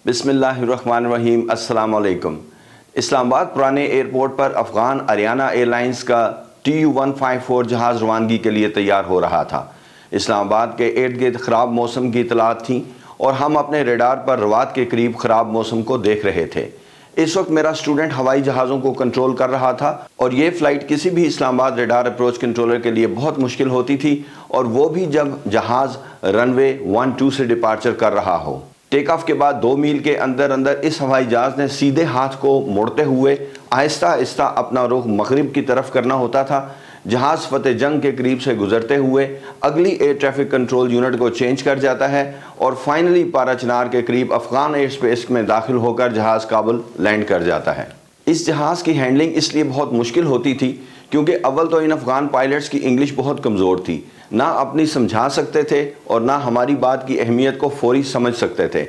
बिस्मिल्लाहिर्रहमानिर्रहीम। अस्सलाम वालेकुम। इस्लामाबाद पुराने एयरपोर्ट पर अफ़गान अरियाना एयरलाइंस का TU-154 जहाज़ रवानगी के लिए तैयार हो रहा था। इस्लामाबाद के इर्द गिर्द ख़राब मौसम की इतलात थी और हम अपने रेडार पर रवात के करीब ख़राब मौसम को देख रहे थे। इस वक्त मेरा स्टूडेंट हवाई जहाज़ों को कंट्रोल कर रहा था और ये फ़्लाइट किसी भी इस्लामाबाद रेडार अप्रोच कंट्रोलर के लिए बहुत मुश्किल होती थी, और वो भी जब जहाज़ रनवे 12 से डिपार्चर कर रहा हो। टेक ऑफ के बाद 2 मील के अंदर अंदर इस हवाई जहाज़ ने सीधे हाथ को मोड़ते हुए आहिस्ता आहिस्ता अपना रुख मगरिब की तरफ करना होता था। जहाज़ फतेह जंग के करीब से गुजरते हुए अगली एयर ट्रैफिक कंट्रोल यूनिट को चेंज कर जाता है और फाइनली पारा चिनार के करीब अफ़गान एयर स्पेस में दाखिल होकर जहाज़ काबुल लैंड कर जाता है। इस जहाज़ की हैंडलिंग इसलिए बहुत मुश्किल होती थी क्योंकि अव्वल तो इन अफ़गान पायलट्स की इंग्लिश बहुत कमज़ोर थी, ना अपनी समझा सकते थे और ना हमारी बात की अहमियत को फौरी समझ सकते थे।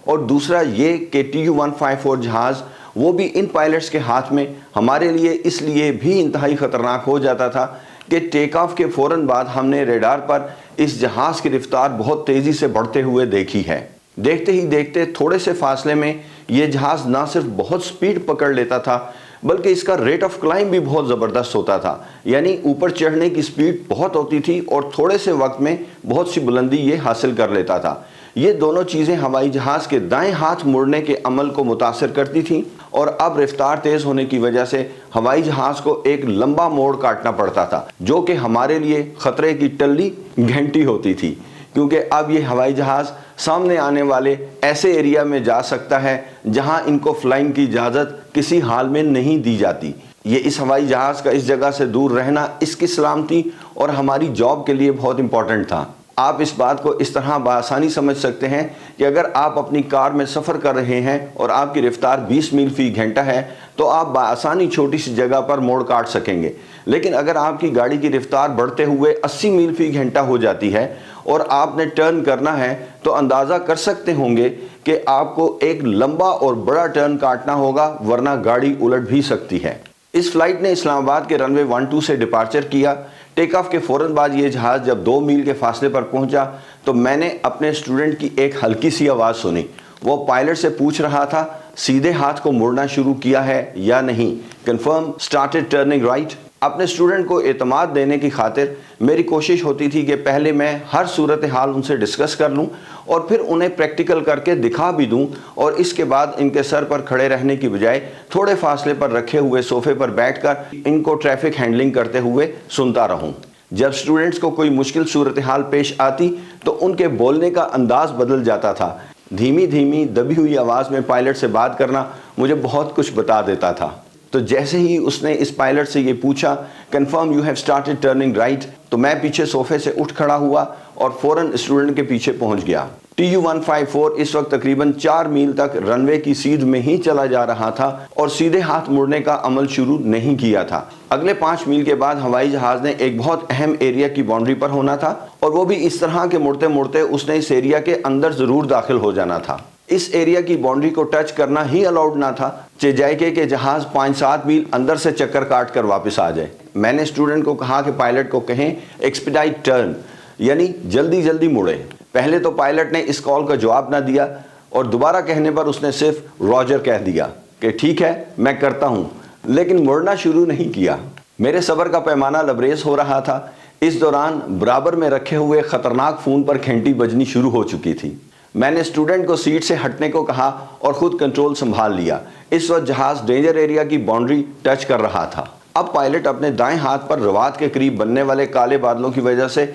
और दूसरा ये कि TU-154 जहाज़ वो भी इन पायलट्स के हाथ में हमारे लिए इसलिए भी इंतहाई ख़तरनाक हो जाता था कि टेक ऑफ के फ़ौरन बाद हमने रेडार पर इस जहाज़ की रफ्तार बहुत तेज़ी से बढ़ते हुए देखी है। देखते ही देखते थोड़े से फासले में ये जहाज़ ना सिर्फ बहुत स्पीड पकड़ लेता था बल्कि इसका रेट ऑफ क्लाइंब भी बहुत ज़बरदस्त होता था, यानी ऊपर चढ़ने की स्पीड बहुत होती थी और थोड़े से वक्त में बहुत सी बुलंदी ये हासिल कर लेता था। ये दोनों चीज़ें हवाई जहाज़ के दाएं हाथ मुड़ने के अमल को मुतासर करती थीं और अब रफ्तार तेज़ होने की वजह से हवाई जहाज़ को एक लंबा मोड़ काटना पड़ता था, जो कि हमारे लिए ख़तरे की टल्ली घंटी होती थी, क्योंकि अब ये हवाई जहाज़ सामने आने वाले ऐसे एरिया में जा सकता है जहां इनको फ्लाइंग की इजाज़त किसी हाल में नहीं दी जाती। ये इस हवाई जहाज़ का इस जगह से दूर रहना इसकी सलामती और हमारी जॉब के लिए बहुत इंपॉर्टेंट था। आप इस बात को इस तरह बआसानी समझ सकते हैं कि अगर आप अपनी कार में सफ़र कर रहे हैं और आपकी रफ्तार 20 मील फ़ी घंटा है तो आप बआसानी छोटी सी जगह पर मोड़ काट सकेंगे, लेकिन अगर आपकी गाड़ी की रफ्तार बढ़ते हुए 80 मील फ़ी घंटा हो जाती है और आपने टर्न करना है तो अंदाज़ा कर सकते होंगे कि आपको एक लंबा और बड़ा टर्न काटना होगा, वरना गाड़ी उलट भी सकती है। इस फ्लाइट ने इस्लामाबाद के रनवे 12 से डिपार्चर किया। टेक ऑफ के फ़ौरन बाद ये जहाज़ जब 2 मील के फासले पर पहुंचा तो मैंने अपने स्टूडेंट की एक हल्की सी आवाज़ सुनी। वो पायलट से पूछ रहा था सीधे हाथ को मुड़ना शुरू किया है या नहीं, कंफर्म स्टार्टेड टर्निंग राइट। अपने स्टूडेंट को एतमाद देने की खातिर मेरी कोशिश होती थी कि पहले मैं हर सूरत हाल उनसे डिस्कस कर लूं और फिर उन्हें प्रैक्टिकल करके दिखा भी दूं, और इसके बाद इनके सर पर खड़े रहने की बजाय थोड़े फासले पर रखे हुए सोफे पर बैठकर इनको ट्रैफिक हैंडलिंग करते हुए सुनता रहूं। जब स्टूडेंट्स को कोई मुश्किल सूरत हाल पेश आती तो उनके बोलने का अंदाज बदल जाता था। धीमी धीमी दबी हुई आवाज़ में पायलट से बात करना मुझे बहुत कुछ बता देता था। तो जैसे ही उसने इस पायलट से ये पूछा confirm you have started turning right, तो मैं पीछे सोफे से उठ खड़ा हुआ और फ़ौरन स्टूडेंट के पीछे पहुंच गया। TU-154 इस वक्त तकरीबन 4 मील तक रनवे की सीध में ही चला जा रहा था और सीधे हाथ मुड़ने का अमल शुरू नहीं किया था। अगले 5 मील के बाद हवाई जहाज़ ने एक बहुत अहम एरिया की बाउंड्री पर होना था और वो भी इस तरह के मुड़ते मुड़ते उसने इस एरिया के अंदर ज़रूर दाखिल हो जाना था। इस एरिया की बाउंड्री को टच करना ही अलाउड ना था, चाहे कि जहाज़ 5-7 मील अंदर से चक्कर काट कर वापस आ जाए। मैंने स्टूडेंट को कहा कि पायलट को कहें एक्सपीडाइट टर्न, यानी जल्दी जल्दी मुड़े। पहले तो पायलट ने इस कॉल का जवाब ना दिया और दोबारा कहने पर उसने सिर्फ रॉजर कह दिया कि ठीक है मैं करता हूँ, लेकिन मुड़ना शुरू नहीं किया। मेरे सब्र का पैमाना लबरेज हो रहा था। इस दौरान बराबर में रखे हुए ख़तरनाक फ़ोन पर घंटी बजनी शुरू हो चुकी थी। मैंने स्टूडेंट को सीट से हटने को कहा और ख़ुद कंट्रोल संभाल लिया। इस वक्त जहाज़ डेंजर एरिया की बाउंड्री टच कर रहा था। अब पायलट अपने दाएं हाथ पर रवात के करीब बनने वाले काले बादलों की वजह से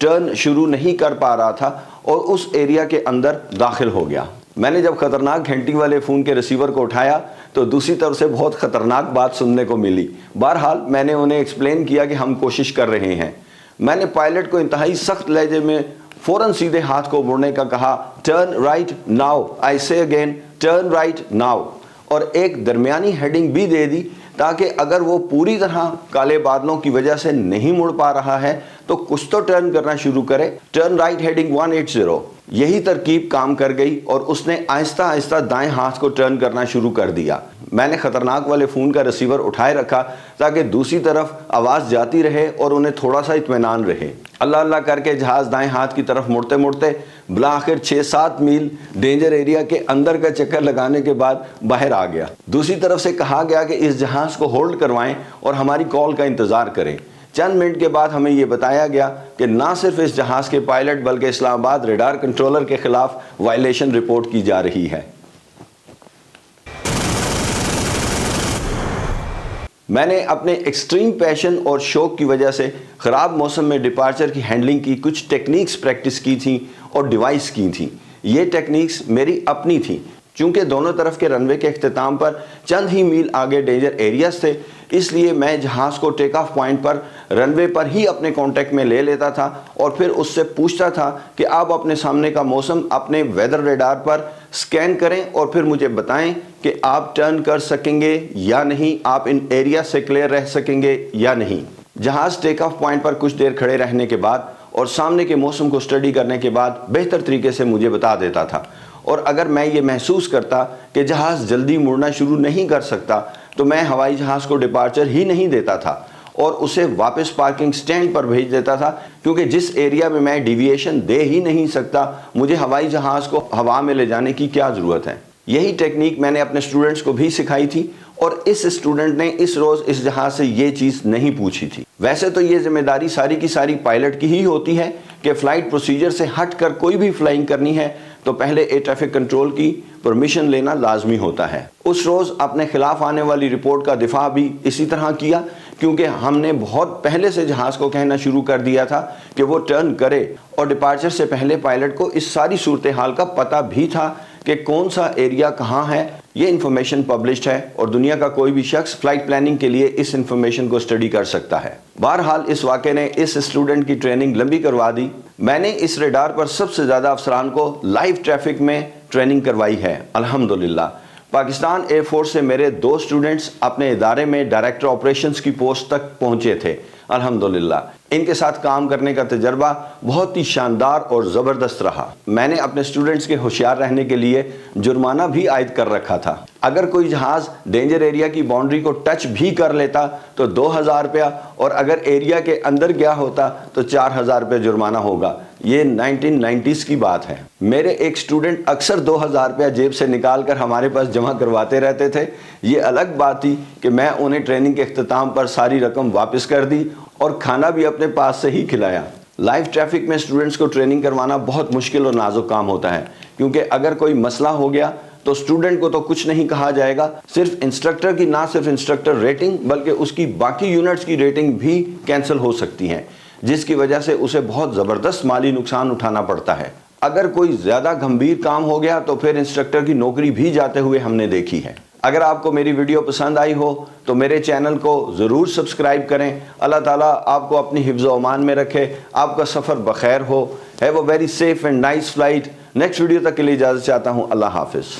टर्न शुरू नहीं कर पा रहा था और उस एरिया के अंदर दाखिल हो गया। मैंने जब ख़तरनाक घंटी वाले फ़ोन के रिसीवर को उठाया तो दूसरी तरफ से बहुत ख़तरनाक बात सुनने को मिली। बहरहाल मैंने उन्हें एक्सप्लेन किया कि हम कोशिश कर रहे हैं। मैंने पायलट को इंतहाई सख्त लहजे में फ़ौरन सीधे हाथ को मुड़ने का कहा, टर्न राइट नाउ, आई से अगेन टर्न राइट नाउ, और एक दरमियानी हेडिंग भी दे दी ताकि अगर वो पूरी तरह काले बादलों की वजह से नहीं मुड़ पा रहा है तो कुछ तो टर्न करना शुरू करे। Turn right heading 180। یہی ترکیب کام کر گئی اور اس نے آہستہ آہستہ دائیں ہاتھ کو ٹرن کرنا شروع کر دیا۔ میں نے خطرناک والے فون کا ریسیور اٹھائے رکھا تاکہ دوسری طرف آواز جاتی رہے اور انہیں تھوڑا سا اطمینان رہے۔ اللہ اللہ کر کے جہاز دائیں ہاتھ کی طرف مڑتے مڑتے بالآخر 6-7 میل ڈینجر ایریا کے اندر کا چکر لگانے کے بعد باہر آ گیا۔ دوسری طرف سے کہا گیا کہ اس جہاز کو ہولڈ کروائیں اور ہماری کال کا انتظار کریں۔ چند منٹ کے بعد ہمیں یہ بتایا گیا کہ نہ صرف اس جہاز کے پائلٹ بلکہ اسلام آباد ریڈار کنٹرولر کے خلاف وائلیشن رپورٹ کی جا رہی ہے۔ میں نے اپنے ایکسٹریم پیشن اور شوق کی وجہ سے خراب موسم میں ڈپارچر کی ہینڈلنگ کی کچھ ٹیکنیکس پریکٹس کی تھیں اور ڈیوائس کی تھیں۔ یہ ٹیکنیکس میری اپنی تھیں۔ چونکہ دونوں طرف کے رن وے کے اختتام پر چند ہی میل آگے ڈینجر ایریاز تھے، اس لیے میں جہاز کو ٹیک آف پوائنٹ پر رن وے پر ہی اپنے کانٹیکٹ میں لے لیتا تھا اور پھر اس سے پوچھتا تھا کہ آپ اپنے سامنے کا موسم اپنے ویدر ریڈار پر سکین کریں اور پھر مجھے بتائیں کہ آپ ٹرن کر سکیں گے یا نہیں، آپ ان ایریا سے کلیئر رہ سکیں گے یا نہیں۔ جہاز ٹیک آف پوائنٹ پر کچھ دیر کھڑے رہنے کے بعد اور سامنے کے موسم کو سٹڈی کرنے کے بعد بہتر طریقے سے مجھے بتا دیتا تھا، اور اگر میں یہ محسوس کرتا کہ جہاز جلدی مڑنا شروع نہیں کر سکتا تو میں ہوائی جہاز کو ڈپارچر ہی نہیں دیتا تھا اور اسے واپس پارکنگ سٹینڈ پر بھیج دیتا تھا، کیونکہ جس ایریا میں میں ڈیویشن دے ہی نہیں سکتا مجھے ہوائی جہاز کو ہوا میں لے جانے کی کیا ضرورت ہے۔ یہی ٹیکنیک میں نے اپنے اسٹوڈنٹس کو بھی سکھائی تھی اور اس اسٹوڈنٹ نے اس روز اس جہاز سے یہ چیز نہیں پوچھی تھی۔ ویسے تو یہ ذمہ داری ساری کی ساری پائلٹ کی ہی ہوتی ہے کہ فلائٹ پروسیجر سے ہٹ کر کوئی بھی فلائنگ کرنی ہے تو پہلے ایئر ٹریفک کنٹرول کی پرمیشن لینا لازمی ہوتا ہے۔ اس روز اپنے خلاف آنے والی رپورٹ کا دفاع بھی اسی طرح کیا، کیونکہ ہم نے بہت پہلے سے جہاز کو کہنا شروع کر دیا تھا کہ وہ ٹرن کرے، اور ڈپارچر سے پہلے پائلٹ کو اس ساری صورتحال کا پتہ بھی تھا کہ کون سا ایریا کہاں ہے۔ یہ انفارمیشن پبلشڈ ہے اور دنیا کا کوئی بھی شخص فلائٹ پلاننگ کے لیے اس انفارمیشن کو سٹڈی کر سکتا ہے۔ بہرحال اس واقعے نے اس اسٹوڈنٹ کی ٹریننگ لمبی کروا دی۔ میں نے اس ریڈار پر سب سے زیادہ افسران کو لائیو ٹریفک میں ٹریننگ کروائی ہے، الحمدللہ۔ پاکستان ایئر فورس سے میرے 2 اسٹوڈنٹس اپنے ادارے میں ڈائریکٹر آپریشنز کی پوسٹ تک پہنچے تھے، الحمدللہ۔ ان کے ساتھ کام کرنے کا تجربہ بہت ہی شاندار اور زبردست رہا۔ میں نے اپنے اسٹوڈنٹس کے ہوشیار رہنے کے لیے جرمانہ بھی عائد کر رکھا تھا۔ اگر کوئی جہاز ڈینجر ایریا کی باؤنڈری کو ٹچ بھی کر لیتا تو 2000 روپیہ، اور اگر ایریا کے اندر گیا ہوتا تو 4000 روپے جرمانہ ہوگا۔ یہ 1990s کی بات ہے۔ میرے ایک اسٹوڈنٹ اکثر 2000 روپیہ جیب سے نکال کر ہمارے پاس جمع کرواتے رہتے تھے۔ یہ الگ بات تھی کہ میں انہیں ٹریننگ کے اختتام پر ساری رقم واپس کر دی اور کھانا بھی اپنے پاس سے ہی کھلایا۔ لائیو ٹریفک میں اسٹوڈنٹس کو ٹریننگ کروانا بہت مشکل اور نازک کام ہوتا ہے، کیونکہ اگر کوئی مسئلہ ہو گیا تو اسٹوڈنٹ کو تو کچھ نہیں کہا جائے گا، صرف انسٹرکٹر کی نہ صرف انسٹرکٹر ریٹنگ بلکہ اس کی باقی یونٹس کی ریٹنگ بھی کینسل ہو سکتی ہیں، جس کی وجہ سے اسے بہت زبردست مالی نقصان اٹھانا پڑتا ہے۔ اگر کوئی زیادہ گھمبیر کام ہو گیا تو پھر انسٹرکٹر کی نوکری بھی جاتے ہوئے ہم نے دیکھی ہے۔ اگر آپ کو میری ویڈیو پسند آئی ہو تو میرے چینل کو ضرور سبسکرائب کریں۔ اللہ تعالیٰ آپ کو اپنی حفظ و امان میں رکھے، آپ کا سفر بخیر ہو۔ Have a very safe and nice flight. Next video تک کے لیے اجازت چاہتا ہوں۔ اللہ حافظ۔